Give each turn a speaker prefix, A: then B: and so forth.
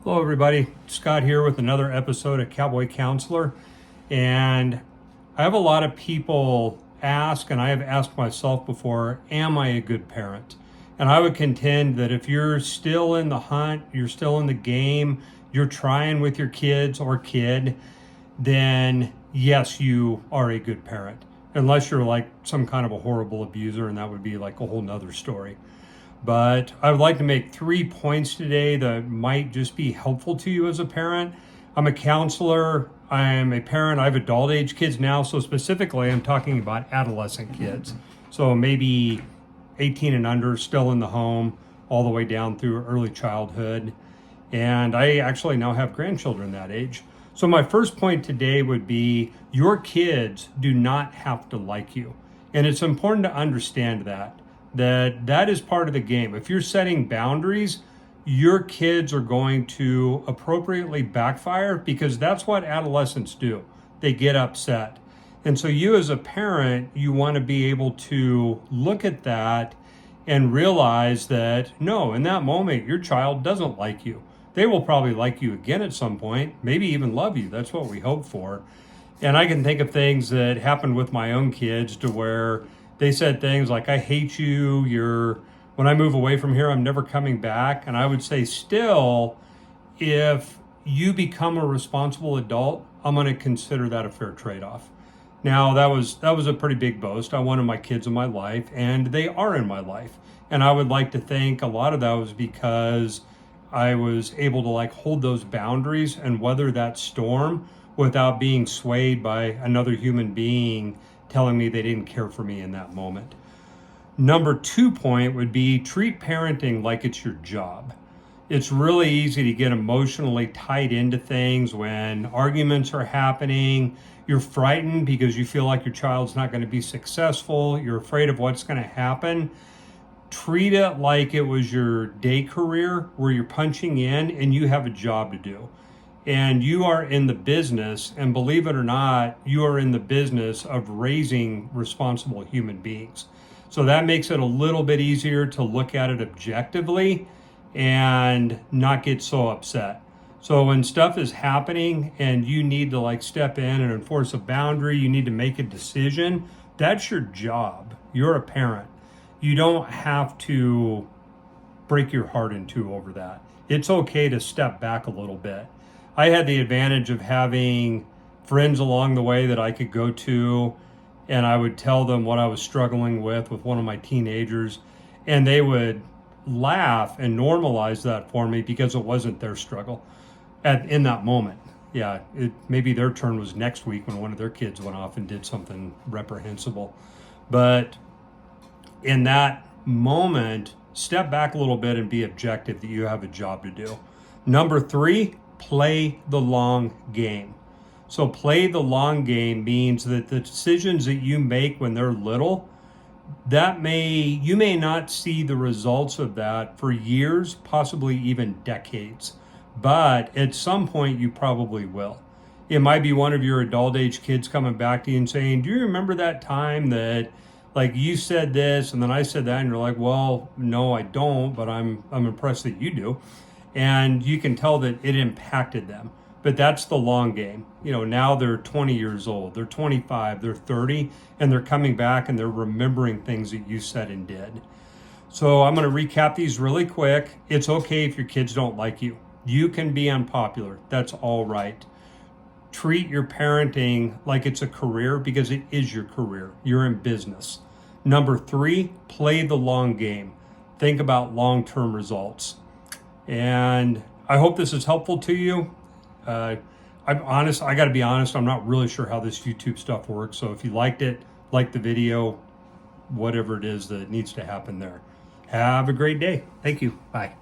A: Hello everybody, Scott here with another episode of Cowboy Counselor. And I have a lot of people ask, and I have asked myself before, am I a good parent? And I would contend that if you're still in the hunt, you're still in the game, you're trying with your kids or kid, then yes, you are a good parent. Unless you're like some kind of a horrible abuser, and that would be like a whole nother story. But I would like to make 3 points today that might just be helpful to you as a parent. I'm a counselor. I'm a parent. I have adult age kids now. So specifically, I'm talking about adolescent kids. So maybe 18 and under, still in the home, all the way down through early childhood. And I actually now have grandchildren that age. So my first point today would be your kids do not have to like you. And it's important to understand that is part of the game. If you're setting boundaries, your kids are going to appropriately backfire because that's what adolescents do. They get upset. And so you as a parent, you want to be able to look at that and realize that no, in that moment, your child doesn't like you. They will probably like you again at some point, maybe even love you. That's what we hope for. And I can think of things that happened with my own kids to where they said things like, I hate you, when I move away from here, I'm never coming back. And I would say still, if you become a responsible adult, I'm going to consider that a fair trade-off. Now, that was a pretty big boast. I wanted my kids in my life, and they are in my life. And I would like to think a lot of that was because I was able to hold those boundaries and weather that storm without being swayed by another human being telling me they didn't care for me in that moment. Number 2 point would be treat parenting like it's your job. It's really easy to get emotionally tied into things when arguments are happening. You're frightened because you feel like your child's not going to be successful. You're afraid of what's going to happen. Treat it like it was your day career where you're punching in and you have a job to do. And you are in the business, and believe it or not, you are in the business of raising responsible human beings. So that makes it a little bit easier to look at it objectively and not get so upset. So when stuff is happening and you need to step in and enforce a boundary, you need to make a decision, that's your job. You're a parent. You don't have to break your heart in two over that. It's okay to step back a little bit. I had the advantage of having friends along the way that I could go to, and I would tell them what I was struggling with one of my teenagers, and they would laugh and normalize that for me because it wasn't their struggle in that moment. Yeah, maybe their turn was next week when one of their kids went off and did something reprehensible. But in that moment, step back a little bit and be objective that you have a job to do. Number 3, play the long game. So play the long game means that the decisions that you make when they're little, you may not see the results of that for years, possibly even decades. But at some point you probably will. It might be one of your adult age kids coming back to you and saying, do you remember that time that you said this and then I said that, and you're like, well, no, I don't, but I'm impressed that you do. And you can tell that it impacted them. But that's the long game. Now they're 20 years old, they're 25, they're 30, and they're coming back and they're remembering things that you said and did. So I'm going to recap these really quick. It's okay if your kids don't like you. You can be unpopular. That's all right. Treat your parenting like it's a career because it is your career. You're in business. Number 3, play the long game. Think about long-term results. And I hope this is helpful to you. I'm honest, I got to be honest, I'm not really sure how this YouTube stuff works. So if you liked it, like the video, whatever it is that needs to happen there. Have a great day. Thank you. Bye.